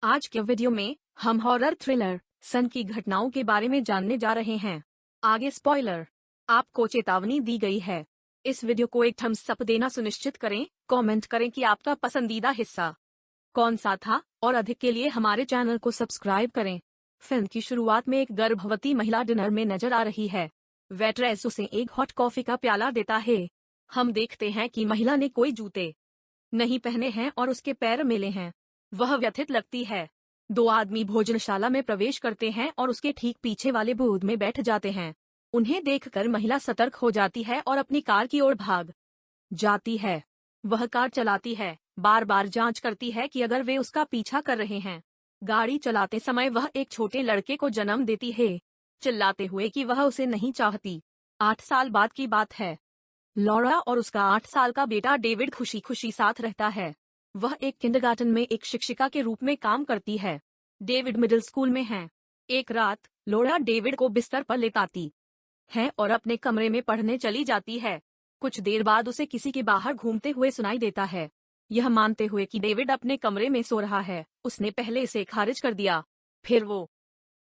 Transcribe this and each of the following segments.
आज के वीडियो में हम हॉरर थ्रिलर सन की घटनाओं के बारे में जानने जा रहे हैं। आगे स्पॉइलर, आपको चेतावनी दी गई है। इस वीडियो को एक थम्स अप देना सुनिश्चित करें। कमेंट करें कि आपका पसंदीदा हिस्सा कौन सा था और अधिक के लिए हमारे चैनल को सब्सक्राइब करें। फिल्म की शुरुआत में एक गर्भवती महिला डिनर में नजर आ रही है। वेट्रेस उसे एक हॉट कॉफी का प्याला देता है। हम देखते हैं कि महिला ने कोई जूते नहीं पहने हैं और उसके पैर मेले हैं। वह व्यथित लगती है। दो आदमी भोजनशाला में प्रवेश करते हैं और उसके ठीक पीछे वाले बूथ में बैठ जाते हैं। उन्हें देखकर महिला सतर्क हो जाती है और अपनी कार की ओर भाग जाती है। वह कार चलाती है, बार बार जांच करती है कि अगर वे उसका पीछा कर रहे हैं। गाड़ी चलाते समय वह एक छोटे लड़के को जन्म देती है, चिल्लाते हुए कि वह उसे नहीं चाहती। 8 साल बाद की बात है। लॉरा और उसका 8 साल का बेटा डेविड खुशी खुशी साथ रहता है। वह एक किंडरगार्टन में एक शिक्षिका के रूप में काम करती है। डेविड मिडिल स्कूल में है। एक रात लॉरा डेविड को बिस्तर पर लेटाती है और अपने कमरे में पढ़ने चली जाती है। कुछ देर बाद उसे किसी के बाहर घूमते हुए सुनाई देता है। यह मानते हुए कि डेविड अपने कमरे में सो रहा है, उसने पहले इसे खारिज कर दिया। फिर वो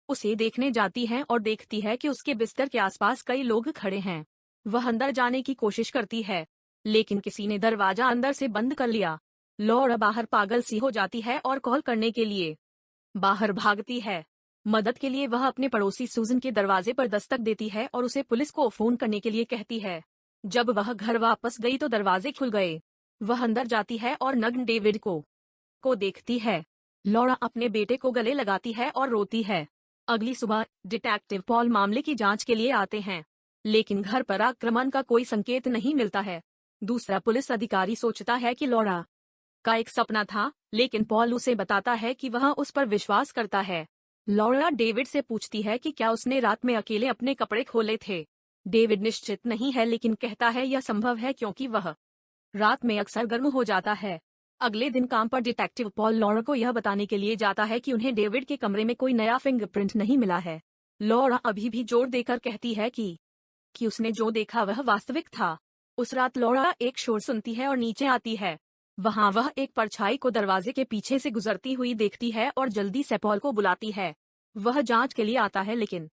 उसे देखने जाती है और देखती है कि उसके बिस्तर के आसपास कई लोग खड़े हैं। वह अंदर जाने की कोशिश करती है, लेकिन किसी ने दरवाजा अंदर से बंद कर लिया। लॉरा बाहर पागल सी हो जाती है और कॉल करने के लिए बाहर भागती है। मदद के लिए वह अपने पड़ोसी सूजन के दरवाजे पर दस्तक देती है और उसे पुलिस को फोन करने के लिए कहती है। जब वह घर वापस गई तो दरवाजे खुल गए। वह अंदर जाती है और नग्न डेविड को देखती है। लॉरा अपने बेटे को गले लगाती है और रोती है। अगली सुबह डिटेक्टिव पॉल मामले की जांच के लिए आते हैं, लेकिन घर पर आक्रमण का कोई संकेत नहीं मिलता है। दूसरा पुलिस अधिकारी सोचता है कि लॉरा का एक सपना था, लेकिन पॉल उसे बताता है कि वह उस पर विश्वास करता है। लॉरा डेविड से पूछती है कि क्या उसने रात में अकेले अपने कपड़े खोले थे। डेविड निश्चित नहीं है, लेकिन कहता है यह संभव है क्योंकि वह रात में अक्सर गर्म हो जाता है। अगले दिन काम पर डिटेक्टिव पॉल लॉरा को यह बताने के लिए जाता है कि उन्हें डेविड के कमरे में कोई नया फिंगरप्रिंट नहीं मिला है। लॉरा अभी भी जोर देकर कहती है कि उसने जो देखा वह वास्तविक था। उस रात लॉरा एक शोर सुनती है और नीचे आती है। वहां वह एक परछाई को दरवाजे के पीछे से गुजरती हुई देखती है और जल्दी से पॉल को बुलाती है। वह जांच के लिए आता है, लेकिन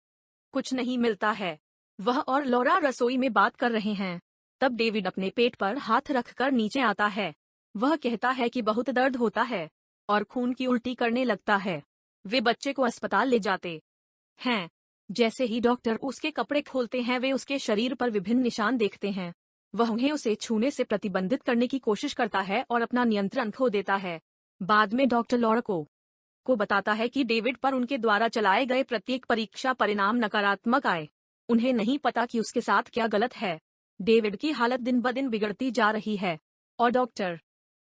कुछ नहीं मिलता है। वह और लॉरा रसोई में बात कर रहे हैं। तब डेविड अपने पेट पर हाथ रखकर नीचे आता है। वह कहता है कि बहुत दर्द होता है और खून की उल्टी करने लगता है। वे बच्चे को अस्पताल ले जाते हैं। जैसे ही डॉक्टर उसके कपड़े खोलते हैं, वे उसके शरीर पर विभिन्न निशान देखते हैं। वह उन्हें उसे छूने से प्रतिबंधित करने की कोशिश करता है और अपना नियंत्रण खो देता है। बाद में डॉक्टर लॉरा को बताता है कि डेविड पर उनके द्वारा चलाए गए प्रत्येक परीक्षा परिणाम नकारात्मक आए। उन्हें नहीं पता कि उसके साथ क्या गलत है। डेविड की हालत दिन ब दिन बिगड़ती जा रही है और डॉक्टर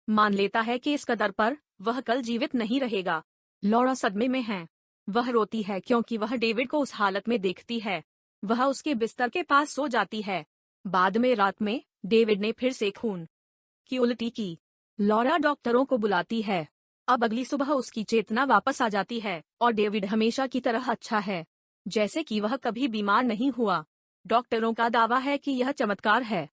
मान लेता है कि इस कदर पर वह कल जीवित नहीं रहेगा। लॉरा सदमे में है। वह रोती है क्योंकि वह डेविड को उस हालत में देखती है। वह उसके बिस्तर के पास सो जाती है। बाद में रात में डेविड ने फिर से खून की उल्टी की। लॉरा डॉक्टरों को बुलाती है। अब अगली सुबह उसकी चेतना वापस आ जाती है और डेविड हमेशा की तरह अच्छा है, जैसे कि वह कभी बीमार नहीं हुआ। डॉक्टरों का दावा है कि यह चमत्कार है।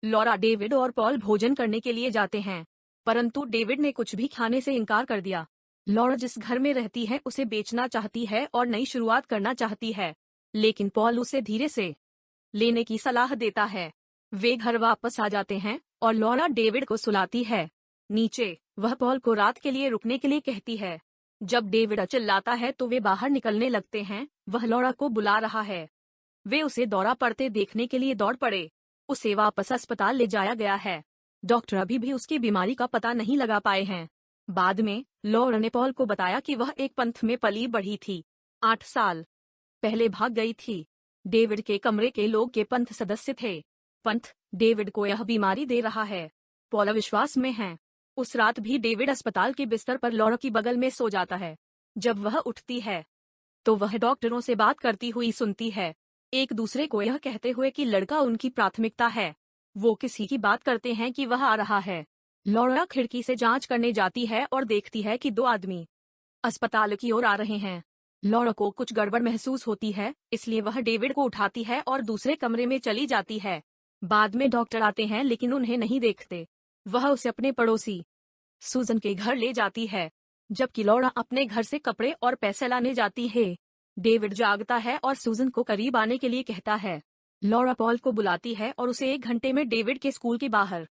लॉरा, डेविड और पॉल भोजन करने के लिए जाते हैं, परंतु डेविड ने कुछ भी खाने से इनकार कर दिया। लॉरा जिस घर में रहती है उसे बेचना चाहती है और नई शुरुआत करना चाहती है, लेकिन पॉल उसे धीरे से लेने की सलाह देता है। वे घर वापस आ जाते हैं और लॉरा डेविड को सुलाती है। नीचे वह पॉल को रात के लिए रुकने के लिए कहती है। जब डेविड चिल्लाता है तो वे बाहर निकलने लगते हैं। वह लॉरा को बुला रहा है। वे उसे दौरा पड़ते देखने के लिए दौड़ पड़े। उसे वापस अस्पताल ले जाया गया है। डॉक्टर अभी भी उसकी बीमारी का पता नहीं लगा पाए हैं। बाद में लॉरा ने पॉल को बताया कि वह एक पंथ में पली बढ़ी थी, 8 साल पहले भाग गई थी। डेविड के कमरे के लोग के पंथ सदस्य थे। पंथ डेविड को यह बीमारी दे रहा है। पॉल विश्वास में है। उस रात भी डेविड अस्पताल के बिस्तर पर लॉरा की बगल में सो जाता है। जब वह उठती है तो वह डॉक्टरों से बात करती हुई सुनती है, एक दूसरे को यह कहते हुए कि लड़का उनकी प्राथमिकता है। वो किसी की बात करते हैं कि वह आ रहा है। लॉरा खिड़की से जांच करने जाती है और देखती है कि 2 आदमी अस्पताल की ओर आ रहे हैं। लॉरा को कुछ गड़बड़ महसूस होती है, इसलिए वह डेविड को उठाती है और दूसरे कमरे में चली जाती है। बाद में डॉक्टर आते हैं, लेकिन उन्हें नहीं देखते। वह उसे अपने पड़ोसी सूजन के घर ले जाती है। जबकि लॉरा अपने घर से कपड़े और पैसे लाने जाती है। डेविड जागता है और सूजन को करीब आने के लिए कहता है। लॉरा पॉल को बुलाती है और उसे 1 घंटे में डेविड के स्कूल के बाहर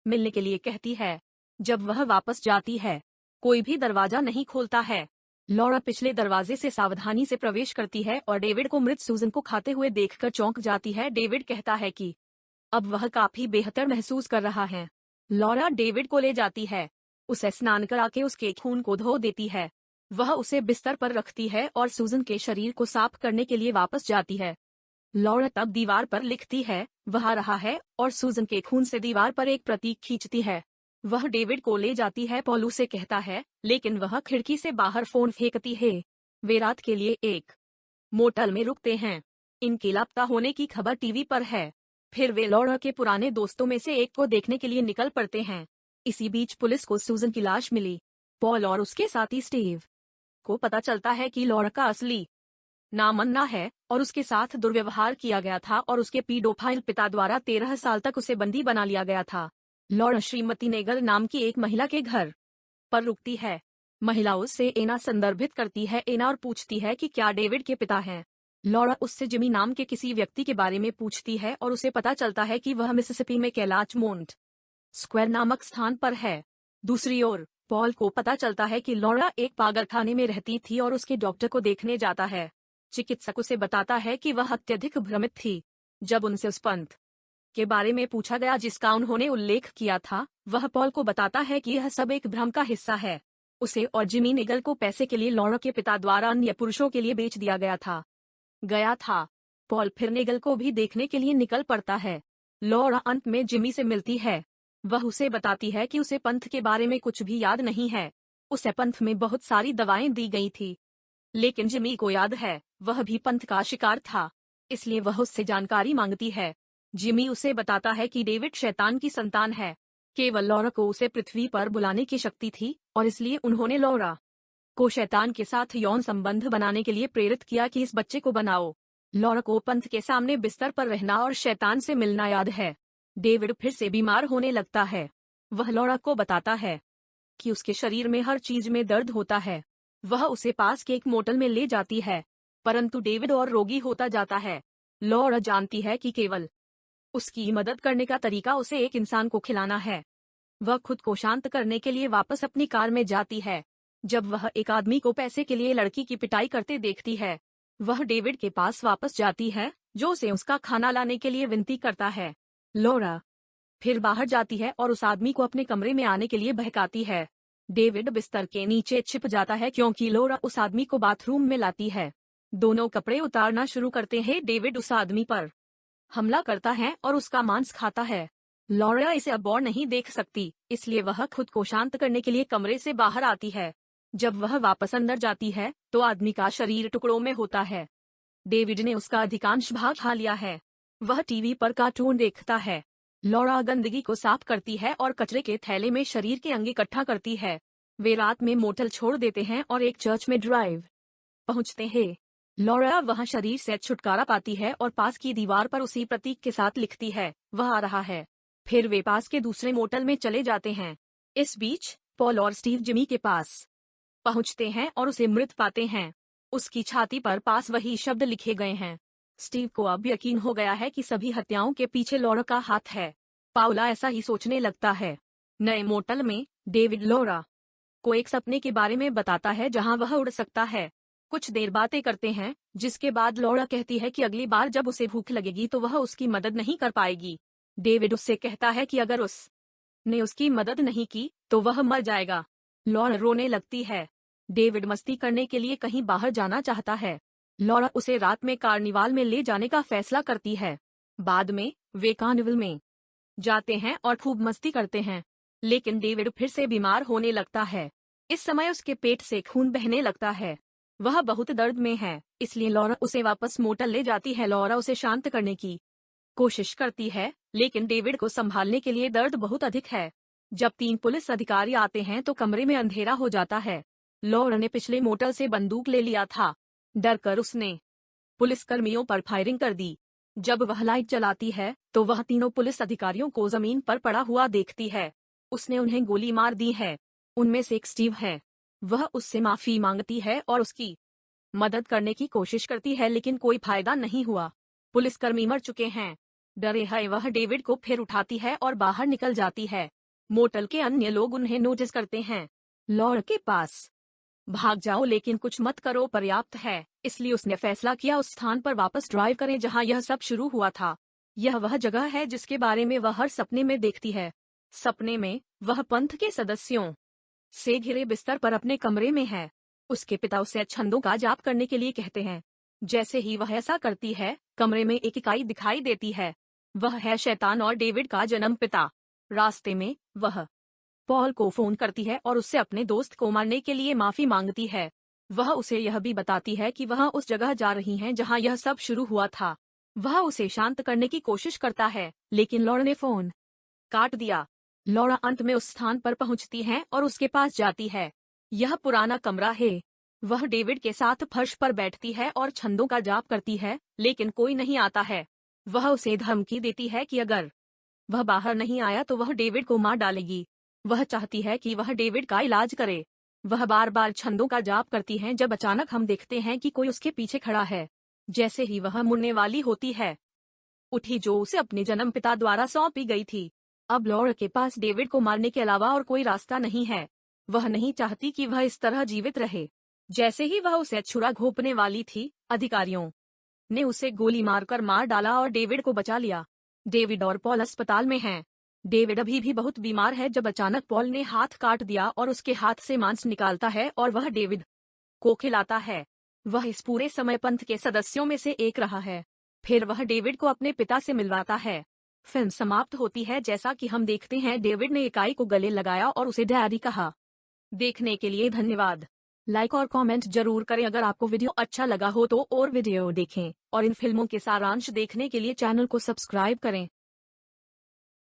मिलने के लिए कहती है। जब वह वापस जाती है, कोई भी दरवाजा नहीं खोलता है। लॉरा पिछले दरवाजे से सावधानी से प्रवेश करती है और डेविड को मृत सूजन को खाते हुए देखकर चौंक जाती है। डेविड कहता है कि अब वह काफी बेहतर महसूस कर रहा है। लॉरा डेविड को ले जाती है, उसे स्नान करा के उसके खून को धो देती है। वह उसे बिस्तर पर रखती है और सूजन के शरीर को साफ करने के लिए वापस जाती है। लॉरा तब दीवार पर लिखती है, वह आ रहा है, और सूजन के खून से दीवार पर एक प्रतीक खींचती है। वह डेविड को ले जाती है। पॉल उसे कहता है, लेकिन वह खिड़की से बाहर फोन फेंकती है। वे रात के लिए एक मोटल में रुकते हैं। इनके लापता होने की खबर टीवी पर है। फिर वे लॉरा के पुराने दोस्तों में से एक को देखने के लिए निकल पड़ते हैं। इसी बीच पुलिस को सूजन की लाश मिली। पॉल और उसके साथी स्टीव को पता चलता है कि लॉरा का असली नाम अन्ना है और उसके साथ दुर्व्यवहार किया गया था और उसके पीडोफाइल पिता द्वारा 13 साल तक उसे बंदी बना लिया गया था। लॉरा श्रीमती नेगल नाम की एक महिला के घर पर रुकती है। महिला उससे एना संदर्भित करती है एना और पूछती है कि क्या डेविड के पिता हैं। लॉरा उससे जिमी नाम के किसी व्यक्ति के बारे में पूछती है और उसे पता चलता है कि वह मिसिसिपी में कैलाचमोंट स्क्वायर नामक स्थान पर है। दूसरी ओर पॉल को पता चलता है कि लॉरा एक पागलखाने में रहती थी और उसके डॉक्टर को देखने जाता है। चिकित्सक उसे बताता है कि वह अत्यधिक भ्रमित थी। जब उनसे उस पंथ के बारे में पूछा गया जिसका उन्होंने उल्लेख किया था, वह पॉल को बताता है कि यह सब एक भ्रम का हिस्सा है। उसे और जिमी नेगल को पैसे के लिए लॉरा के पिता द्वारा अन्य पुरुषों के लिए बेच दिया गया था। पॉल फिर नेगल को भी देखने के लिए निकल पड़ता है। लॉरा अंत में जिमी से मिलती है। वह उसे बताती है कि उसे पंथ के बारे में कुछ भी याद नहीं है। उसे पंथ में बहुत सारी दवाएं दी गई थी, लेकिन जिमी को याद है वह भी पंथ का शिकार था, इसलिए वह उससे जानकारी मांगती है। जिमी उसे बताता है कि डेविड शैतान की संतान है। केवल लॉरा को उसे पृथ्वी पर बुलाने की शक्ति थी और इसलिए उन्होंने लॉरा को शैतान के साथ यौन संबंध बनाने के लिए प्रेरित किया कि इस बच्चे को बनाओ। लॉरा को पंथ के सामने बिस्तर पर रहना और शैतान से मिलना याद है। डेविड फिर से बीमार होने लगता है। वह लॉरा को बताता है कि उसके शरीर में हर चीज में दर्द होता है। वह उसे पास के एक मोटल में ले जाती है, परंतु डेविड और रोगी होता जाता है। लॉरा जानती है कि केवल उसकी मदद करने का तरीका उसे एक इंसान को खिलाना है। वह खुद को शांत करने के लिए वापस अपनी कार में जाती है। जब वह एक आदमी को पैसे के लिए लड़की की पिटाई करते देखती है, वह डेविड के पास वापस जाती है, जो उसे उसका खाना लाने के लिए विनती करता है। लॉरा फिर बाहर जाती है और उस आदमी को अपने कमरे में आने के लिए बहकाती है। डेविड बिस्तर के नीचे छिप जाता है क्योंकि लॉरा उस आदमी को बाथरूम में लाती है। दोनों कपड़े उतारना शुरू करते हैं। डेविड उस आदमी पर हमला करता है और उसका मांस खाता है। लॉरा इसे अब और नहीं देख सकती, इसलिए वह खुद को शांत करने के लिए कमरे से बाहर आती है। जब वह वापस अंदर जाती है तो आदमी का शरीर टुकड़ों में होता है। डेविड ने उसका अधिकांश भाग खा लिया है। वह टीवी पर कार्टून देखता है। लॉरा गंदगी को साफ करती है और कचरे के थैले में शरीर के अंग इकट्ठा करती है। वे रात में मोटल छोड़ देते हैं और एक चर्च में ड्राइव पहुंचते हैं। लॉरा वहां शरीर से छुटकारा पाती है और पास की दीवार पर उसी प्रतीक के साथ लिखती है, वह आ रहा है। फिर वे पास के दूसरे मोटल में चले जाते हैं। इस बीच पॉल और स्टीव जिमी के पास पहुंचते हैं और उसे मृत पाते हैं। उसकी छाती पर पास वही शब्द लिखे गए हैं। स्टीव को अब यकीन हो गया है कि सभी हत्याओं के पीछे लॉरा का हाथ है। पाउला ऐसा ही सोचने लगता है। नए मोटल में डेविड लॉरा को एक सपने के बारे में बताता है जहां वह उड़ सकता है। कुछ देर बातें करते हैं, जिसके बाद लॉरा कहती है कि अगली बार जब उसे भूख लगेगी तो वह उसकी मदद नहीं कर पाएगी। डेविड उससे कहता है कि अगर उसने उसकी मदद नहीं की तो वह मर जाएगा। लॉरा रोने लगती है। डेविड मस्ती करने के लिए कहीं बाहर जाना चाहता है। लॉरा उसे रात में कार्निवाल में ले जाने का फैसला करती है। बाद में वे कार्निवल में जाते हैं और खूब मस्ती करते हैं, लेकिन डेविड फिर से बीमार होने लगता है। इस समय उसके पेट से खून बहने लगता है। वह बहुत दर्द में है, इसलिए लॉरा उसे वापस मोटल ले जाती है। लॉरा उसे शांत करने की कोशिश करती है, लेकिन डेविड को संभालने के लिए दर्द बहुत अधिक है। जब 3 पुलिस अधिकारी आते हैं तो कमरे में अंधेरा हो जाता है। लॉरा ने पिछले मोटल से बंदूक ले लिया था। डरकर उसने पुलिसकर्मियों पर फायरिंग कर दी। जब वह लाइट जलाती है तो वह तीनों पुलिस अधिकारियों को जमीन पर पड़ा हुआ देखती है। उसने उन्हें गोली मार दी है। उनमें से एक स्टीव है। वह उससे माफी मांगती है और उसकी मदद करने की कोशिश करती है, लेकिन कोई फायदा नहीं हुआ। पुलिसकर्मी मर चुके हैं। डरे है वह डेविड को फिर उठाती है और बाहर निकल जाती है। मोटल के अन्य लोग उन्हें नोटिस करते हैं। लॉरा के पास भाग जाओ लेकिन कुछ मत करो पर्याप्त है, इसलिए उसने फैसला किया उस स्थान पर वापस ड्राइव करें जहां यह सब शुरू हुआ था। यह वह जगह है जिसके बारे में वह हर सपने में देखती है। सपने में वह पंथ के सदस्यों से घिरे बिस्तर पर अपने कमरे में है। उसके पिता उसे छंदों का जाप करने के लिए कहते हैं। जैसे ही वह ऐसा करती है, कमरे में एक इकाई दिखाई देती है। वह है शैतान और डेविड का जन्म पिता। रास्ते में वह पॉल को फोन करती है और उससे अपने दोस्त को मारने के लिए माफी मांगती है। वह उसे यह भी बताती है कि वह उस जगह जा रही हैं जहां यह सब शुरू हुआ था। वह उसे शांत करने की कोशिश करता है, लेकिन लॉरा ने फोन काट दिया। लॉरा अंत में उस स्थान पर पहुंचती है और उसके पास जाती है। यह पुराना कमरा है। वह डेविड के साथ फर्श पर बैठती है और छंदों का जाप करती है, लेकिन कोई नहीं आता है। वह उसे धमकी देती है कि अगर वह बाहर नहीं आया तो वह डेविड को मार डालेगी। वह चाहती है कि वह डेविड का इलाज करे। वह बार बार छंदों का जाप करती है जब अचानक हम देखते हैं कि कोई उसके पीछे खड़ा है। जैसे ही वह मुड़ने वाली होती है, उठी जो उसे अपने जन्मपिता द्वारा सौंपी गई थी। अब लॉरा के पास डेविड को मारने के अलावा और कोई रास्ता नहीं है। वह नहीं चाहती कि वह इस तरह जीवित रहे। जैसे ही वह उसे छुरा घोंपने वाली थी, अधिकारियों ने उसे गोली मारकर मार डाला और डेविड को बचा लिया। डेविड और पॉल अस्पताल में हैं। डेविड अभी भी बहुत बीमार है जब अचानक पॉल ने हाथ काट दिया और उसके हाथ से मांस निकालता है और वह डेविड को खिलाता है। वह इस पूरे समय पंथ के सदस्यों में से एक रहा है। फिर वह डेविड को अपने पिता से मिलवाता है। फिल्म समाप्त होती है जैसा कि हम देखते हैं डेविड ने इकाई को गले लगाया और उसे डैडी कहा। देखने के लिए धन्यवाद। लाइक और कमेंट जरूर करें अगर आपको वीडियो अच्छा लगा हो तो और वीडियो देखें और इन फिल्मों के सारांश देखने के लिए चैनल को सब्सक्राइब करें।